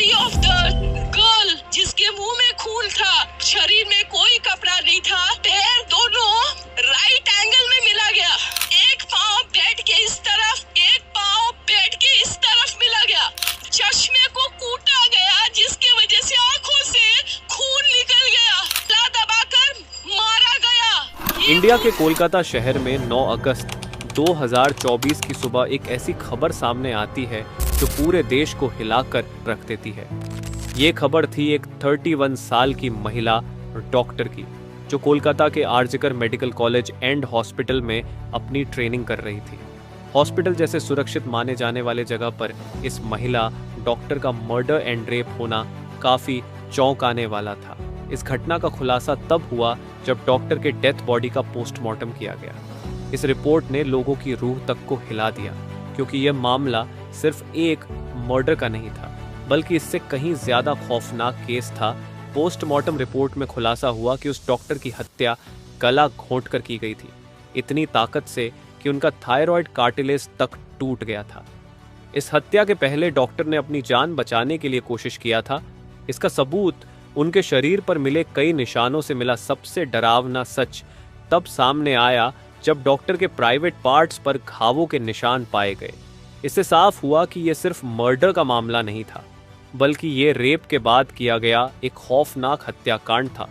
Body of the girl जिसके मुंह में खून था, शरीर में कोई कपड़ा नहीं था, पैर दोनों राइट एंगल में मिला गया, एक पाँव बेड के इस तरफ, एक पाँव बेड के इस तरफ मिला गया, चश्मे को कूटा गया जिसकी वजह से आंखों से खून निकल गया, ला दबाकर मारा गया। इंडिया के कोलकाता शहर में 9 अगस्त 2024 की सुबह एक ऐसी खबर सामने आती है जो पूरे देश को हिलाकर रख देती है। ये खबर थी एक 31 साल की महिला डॉक्टर की जो कोलकाता के आरजिकर मेडिकल कॉलेज एंड हॉस्पिटल में अपनी ट्रेनिंग कर रही थी। हॉस्पिटल जैसे सुरक्षित माने जाने वाले जगह पर इस महिला डॉक्टर का मर्डर एंड रेप होना काफी चौंकाने वाला था। इस घटना का खुलासा तब हुआ जब डॉक्टर के डेथ बॉडी का पोस्टमार्टम किया गया। इस रिपोर्ट ने लोगों की रूह तक को हिला दिया, क्योंकि यह मामला सिर्फ एक मर्डर का नहीं था, बल्कि इससे कहीं ज्यादा खौफनाक केस था। पोस्टमार्टम रिपोर्ट में खुलासा हुआ कि उस डॉक्टर की हत्या गला घोंटकर की गई थी, इतनी ताकत से कि उनका थायराइड कार्टिलेज तक टूट गया था। इस हत्या के पहले डॉक्टर ने अपनी जान बचाने के लिए कोशिश किया था। इसका सबूत उनके शरीर पर मिले कई निशानों से मिला। सबसे डरावना सच तब सामने आया जब डॉक्टर के प्राइवेट पार्ट्स पर घावों के निशान पाए गए। इससे साफ हुआ कि यह सिर्फ मर्डर का मामला नहीं था, बल्कि ये रेप के बाद किया गया एक खौफनाक हत्याकांड था।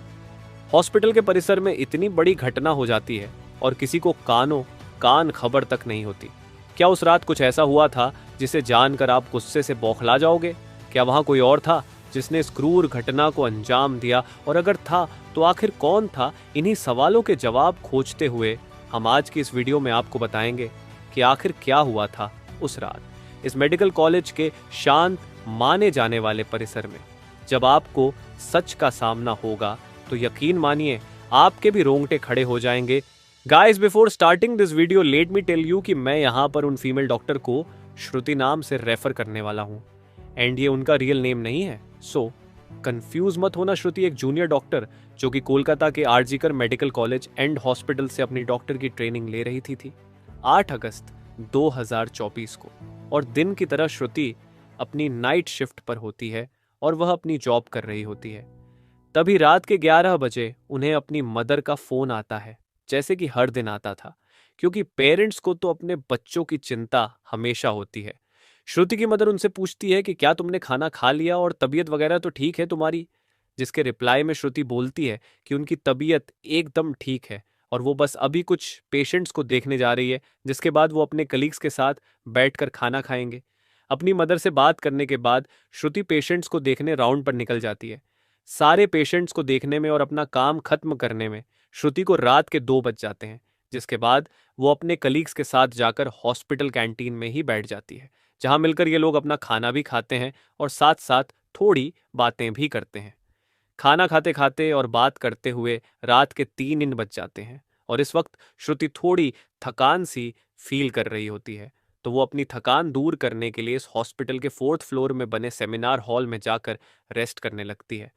हॉस्पिटल के परिसर में इतनी बड़ी घटना हो जाती है और किसी को कान खबर तक नहीं होती। क्या उस रात कुछ ऐसा हुआ था जिसे जानकर आप गुस्से से बौखला जाओगे? क्या वहां कोई और था जिसने इस क्रूर घटना को अंजाम दिया? और अगर था तो आखिर कौन था? इन्हीं सवालों के जवाब खोजते हुए हम आज की इस वीडियो में आपको बताएंगे कि आखिर क्या हुआ था उस रात इस मेडिकल कॉलेज के शांत माने जाने वाले परिसर में। जब आपको सच का सामना होगा तो यकीन मानिए आपके भी रोंगटे खड़े हो जाएंगे। Guys, before starting this video let me tell you कि मैं यहाँ पर उन फीमेल डॉक्टर को श्रुति नाम से रेफर करने वाला हूँ, एंड ये उनका रियल नेम नहीं है। सो कंफ्यूज मत होना। श्रुति एक जूनियर डॉक्टर जो कि कोलकाता के आरजिकर मेडिकल कॉलेज एंड हॉस्पिटल से अपनी डॉक्टर की ट्रेनिंग ले रही थी 8 अगस्त 2024 को। और दिन की तरह श्रुति अपनी नाइट शिफ्ट पर होती है और वह अपनी जॉब कर रही होती है। तभी रात के 11 बजे उन्हें अपनी मदर का फोन आता है, जैसे कि हर दिन आता था, क्योंकि पेरेंट्स को तो अपने बच्चों की चिंता हमेशा होती है। श्रुति की मदर उनसे पूछती है कि क्या तुमने खाना खा लिया और तबीयत वगैरह तो ठीक है तुम्हारी? जिसके रिप्लाई में श्रुति बोलती है कि उनकी तबीयत एकदम ठीक है और वो बस अभी कुछ पेशेंट्स को देखने जा रही है, जिसके बाद वो अपने कलीग्स के साथ बैठकर खाना खाएंगे। अपनी मदर से बात करने के बाद श्रुति पेशेंट्स को देखने राउंड पर निकल जाती है। सारे पेशेंट्स को देखने में और अपना काम खत्म करने में श्रुति को रात के 2 बज जाते हैं, जिसके बाद वो अपने कलीग्स के साथ जाकर हॉस्पिटल कैंटीन में ही बैठ जाती है, जहां मिलकर ये लोग अपना खाना भी खाते हैं और साथ साथ थोड़ी बातें भी करते हैं। खाना खाते खाते और बात करते हुए रात के 3 बज जाते हैं और इस वक्त श्रुति थोड़ी थकान सी फील कर रही होती है, तो वो अपनी थकान दूर करने के लिए इस हॉस्पिटल के 4th फ्लोर में बने सेमिनार हॉल में जाकर रेस्ट करने लगती है।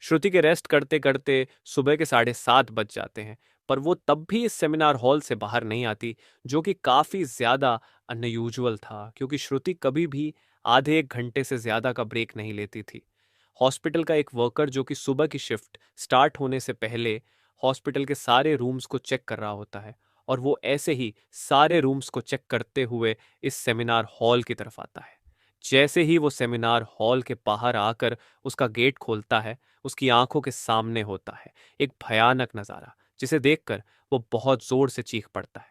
श्रुति के रेस्ट करते करते सुबह के 7:30 बज जाते हैं, पर वो तब भी इस सेमिनार हॉल से बाहर नहीं आती, जो कि काफ़ी ज़्यादा अनयूजुअल था, क्योंकि श्रुति कभी भी आधे 1 घंटे से ज़्यादा का ब्रेक नहीं लेती थी। हॉस्पिटल का एक वर्कर जो कि सुबह की शिफ्ट स्टार्ट होने से पहले हॉस्पिटल के सारे रूम्स को चेक कर रहा होता है, और वो ऐसे ही सारे रूम्स को चेक करते हुए इस सेमिनार हॉल की तरफ आता है। जैसे ही वो सेमिनार हॉल के बाहर आकर उसका गेट खोलता है, उसकी आंखों के सामने होता है एक भयानक नज़ारा, जिसे देखकर वो बहुत जोर से चीख पड़ता है।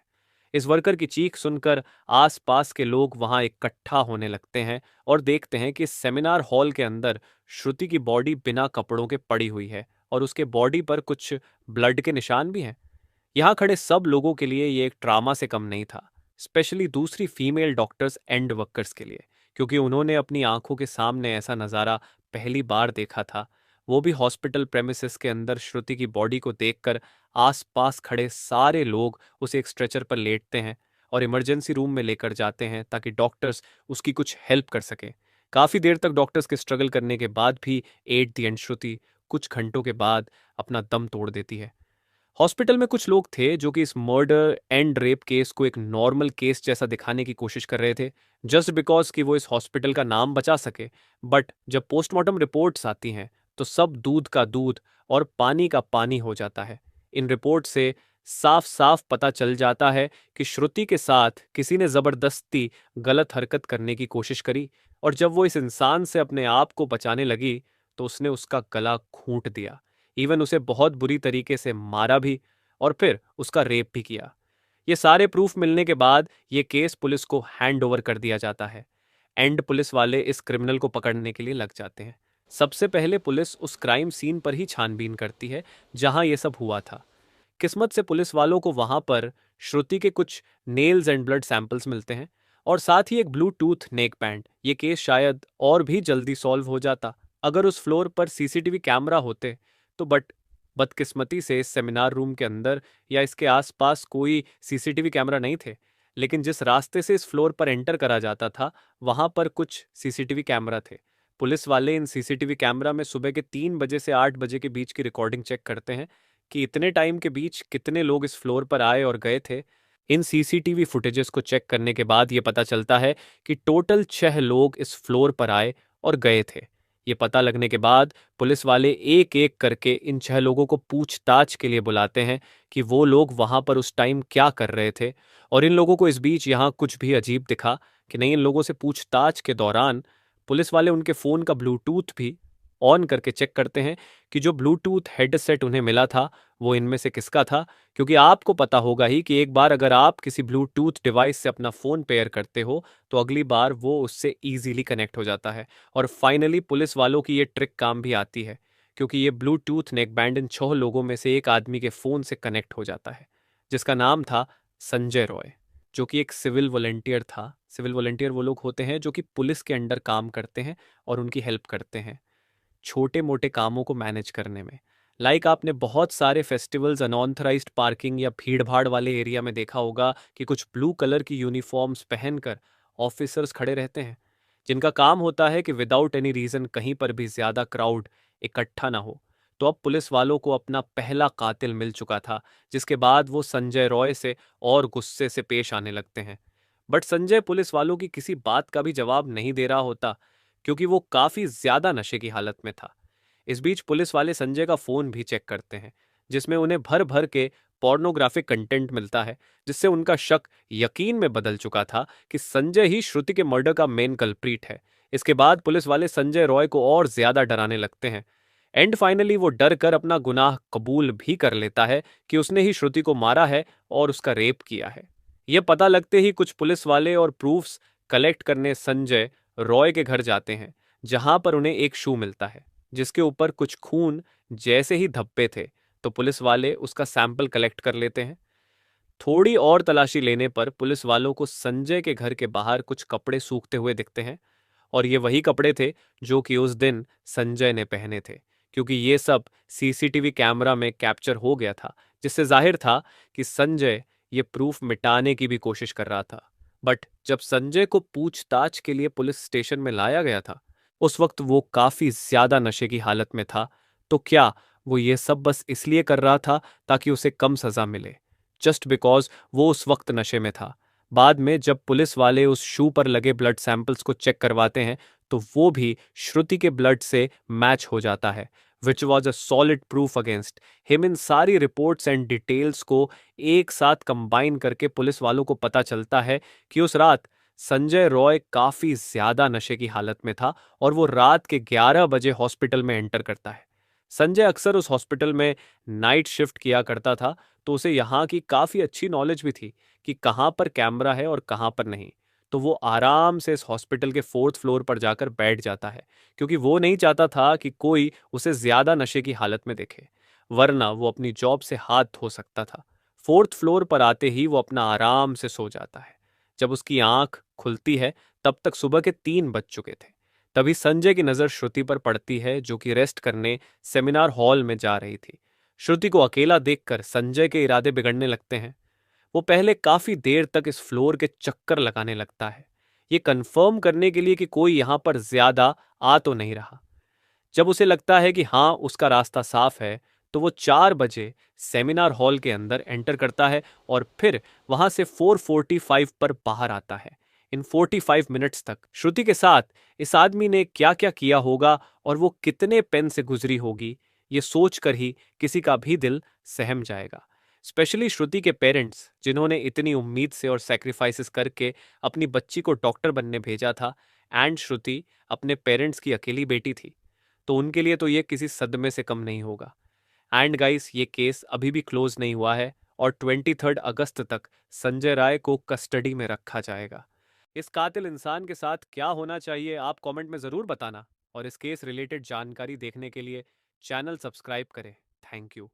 इस वर्कर की चीख सुनकर आसपास के लोग वहां इकट्ठा होने लगते हैं और देखते हैं कि इस सेमिनार हॉल के अंदर श्रुति की बॉडी बिना कपड़ों के पड़ी हुई है और उसके बॉडी पर कुछ ब्लड के निशान भी हैं। यहाँ खड़े सब लोगों के लिए ये एक ट्रामा से कम नहीं था, स्पेशली दूसरी फीमेल डॉक्टर्स एंड वर्कर्स के लिए, क्योंकि उन्होंने अपनी आंखों के सामने ऐसा नज़ारा पहली बार देखा था। वो भी हॉस्पिटल प्रेमिसेस के अंदर श्रुति की बॉडी को देखकर आसपास खड़े सारे लोग उसे एक स्ट्रेचर पर लेटते हैं और इमरजेंसी रूम में लेकर जाते हैं ताकि डॉक्टर्स उसकी कुछ हेल्प कर सकें। काफ़ी देर तक डॉक्टर्स के स्ट्रगल करने के बाद भी एट द एंड श्रुति कुछ घंटों के बाद अपना दम तोड़ देती है। हॉस्पिटल में कुछ लोग थे जो कि इस मर्डर एंड रेप केस को एक नॉर्मल केस जैसा दिखाने की कोशिश कर रहे थे, जस्ट बिकॉज कि वो इस हॉस्पिटल का नाम बचा सके। बट जब पोस्टमार्टम रिपोर्ट्स आती हैं तो सब दूध का दूध और पानी का पानी हो जाता है। इन रिपोर्ट से साफ साफ पता चल जाता है कि श्रुति के साथ किसी ने जबरदस्ती गलत हरकत करने की कोशिश करी, और जब वो इस इंसान से अपने आप को बचाने लगी तो उसने उसका गला घूंट दिया। इवन उसे बहुत बुरी तरीके से मारा भी, और फिर उसका रेप भी किया। ये सारे प्रूफ मिलने के बाद ये केस पुलिस को हैंड ओवर कर दिया जाता है। एंड पुलिस वाले इस क्रिमिनल को पकड़ने के लिए लग जाते हैं। सबसे पहले पुलिस उस क्राइम सीन पर ही छानबीन करती है जहां ये सब हुआ था। किस्मत से पुलिस वालों को वहां पर श्रुति के कुछ नेल्स एंड ब्लड सैंपल्स मिलते हैं, और साथ ही एक ब्लूटूथ नेक बैंड। ये केस शायद और भी जल्दी सॉल्व हो जाता अगर उस फ्लोर पर सीसीटीवी कैमरा होते तो। बट बदकिस्मती से इस सेमिनार रूम के अंदर या इसके आसपास कोई सीसीटीवी कैमरा नहीं थे। लेकिन जिस रास्ते से इस फ्लोर पर एंटर करा जाता था वहां पर कुछ सीसीटीवी कैमरा थे। पुलिस वाले इन सीसीटीवी कैमरा में सुबह के 3 बजे से 8 बजे के बीच की रिकॉर्डिंग चेक करते हैं कि इतने टाइम के बीच कितने लोग इस फ्लोर पर आए और गए थे। इन सीसीटीवी फुटेजेस को चेक करने के बाद ये पता चलता है कि टोटल 6 लोग इस फ्लोर पर आए और गए थे। ये पता लगने के बाद पुलिस वाले एक एक करके इन 6 लोगों को पूछताछ के लिए बुलाते हैं कि वो लोग वहां पर उस टाइम क्या कर रहे थे। और इन लोगों को इस बीच यहाँ कुछ भी अजीब दिखा कि नहीं, इन लोगों से पूछताछ के दौरान पुलिस वाले उनके फ़ोन का ब्लूटूथ भी ऑन करके चेक करते हैं कि जो ब्लूटूथ हेडसेट उन्हें मिला था वो इनमें से किसका था। क्योंकि आपको पता होगा ही कि एक बार अगर आप किसी ब्लूटूथ डिवाइस से अपना फ़ोन पेयर करते हो तो अगली बार वो उससे ईजिली कनेक्ट हो जाता है। और फाइनली पुलिस वालों की ये ट्रिक काम भी आती है, क्योंकि ये ब्लूटूथ नेकबैंड इन 6 लोगों में से एक आदमी के फ़ोन से कनेक्ट हो जाता है, जिसका नाम था संजय रॉय, जो कि एक सिविल वॉलंटियर था। सिविल वॉलंटियर वो लोग होते हैं जो कि पुलिस के अंडर काम करते हैं और उनकी हेल्प करते हैं छोटे मोटे कामों को मैनेज करने में। लाइक आपने बहुत सारे फेस्टिवल्स अनऑथराइज्ड पार्किंग या भीड़ भाड़ वाले एरिया में देखा होगा कि कुछ ब्लू कलर की यूनिफॉर्म्स पहनकर ऑफिसर्स खड़े रहते हैं, जिनका काम होता है कि विदाउट एनी रीज़न कहीं पर भी ज़्यादा क्राउड इकट्ठा ना हो। तो अब पुलिस वालों को अपना पहला कातिल मिल चुका था, जिसके बाद वो संजय रॉय से और गुस्से से पेश आने लगते हैं। बट संजय पुलिस वालों की किसी बात का भी जवाब नहीं दे रहा होता, क्योंकि वो काफी ज्यादा नशे की हालत में था। इस बीच पुलिस वाले संजय का फोन भी चेक करते हैं, जिसमें उन्हें भर भर के पोर्नोग्राफिक कंटेंट मिलता है, जिससे उनका शक यकीन में बदल चुका था कि संजय ही श्रुति के मर्डर का मेन कल्प्रीट है। इसके बाद पुलिस वाले संजय रॉय को और ज्यादा डराने लगते हैं। एंड फाइनली वो डर कर अपना गुनाह कबूल भी कर लेता है कि उसने ही श्रुति को मारा है और उसका रेप किया है। यह पता लगते ही कुछ पुलिस वाले और प्रूफ्स कलेक्ट करने संजय रॉय के घर जाते हैं, जहां पर उन्हें एक शू मिलता है जिसके ऊपर कुछ खून जैसे ही धब्बे थे। तो पुलिस वाले उसका सैंपल कलेक्ट कर लेते हैं। थोड़ी और तलाशी लेने पर पुलिस वालों को संजय के घर के बाहर कुछ कपड़े सूखते हुए दिखते हैं, और ये वही कपड़े थे जो कि उस दिन संजय ने पहने थे, क्योंकि ये सब सीसीटीवी कैमरा में कैप्चर हो गया था, जिससे जाहिर था कि संजय ये प्रूफ मिटाने की भी कोशिश कर रहा था। बट जब संजय को पूछताछ के लिए पुलिस स्टेशन में लाया गया था, उस वक्त वो काफी ज्यादा नशे की हालत में था। तो क्या वो ये सब बस इसलिए कर रहा था ताकि उसे कम सजा मिले, जस्ट बिकॉज वो उस वक्त नशे में था? बाद में जब पुलिस वाले उस शू पर लगे ब्लड सैंपल्स को चेक करवाते हैं तो वो भी श्रुति के ब्लड से मैच हो जाता है, which was a solid proof against him. इन सारी रिपोर्ट्स एंड डिटेल्स को एक साथ कंबाइन करके पुलिस वालों को पता चलता है कि उस रात संजय रॉय काफी ज्यादा नशे की हालत में था, और वो रात के 11 बजे हॉस्पिटल में एंटर करता है। संजय अक्सर उस हॉस्पिटल में नाइट शिफ्ट किया करता था, तो उसे यहाँ की काफी अच्छी नॉलेज भी थी कि कहाँ पर कैमरा है और कहाँ पर नहीं। तो वो आराम से इस हॉस्पिटल के 4th फ्लोर पर जाकर बैठ जाता है, क्योंकि वो नहीं चाहता था कि कोई उसे ज्यादा नशे की हालत में देखे, वरना वो अपनी जॉब से हाथ धो सकता था। 4th फ्लोर पर आते ही वो अपना आराम से सो जाता है। जब उसकी आंख खुलती है तब तक सुबह के 3 बज चुके थे। तभी संजय की नजर श्रुति पर पड़ती है, जो कि रेस्ट करने सेमिनार हॉल में जा रही थी। श्रुति को अकेला देखकर संजय के इरादे बिगड़ने लगते हैं। वो पहले काफी देर तक इस फ्लोर के चक्कर लगाने लगता है, ये कंफर्म करने के लिए कि कोई यहां पर ज्यादा आ तो नहीं रहा। जब उसे लगता है कि हाँ उसका रास्ता साफ है, तो तो वो 4 बजे सेमिनार हॉल के अंदर एंटर करता है और फिर वहां से 4:45 पर बाहर आता है। इन 45 मिनट्स तक श्रुति के साथ इस आदमी ने क्या क्या किया होगा और वो कितने पेन से गुजरी होगी, ये सोचकर ही किसी का भी दिल सहम जाएगा। स्पेशली श्रुति के पेरेंट्स, जिन्होंने इतनी उम्मीद से और सेक्रीफाइसेस करके अपनी बच्ची को डॉक्टर बनने भेजा था, एंड श्रुति अपने पेरेंट्स की अकेली बेटी थी, तो उनके लिए तो ये किसी सदमे से कम नहीं होगा। एंड गाइस, ये केस अभी भी क्लोज नहीं हुआ है और 23 अगस्त तक संजय राय को कस्टडी में रखा जाएगा। इस कातिल इंसान के साथ क्या होना चाहिए, आप कमेंट में ज़रूर बताना, और इस केस रिलेटेड जानकारी देखने के लिए चैनल सब्सक्राइब करें। Thank you.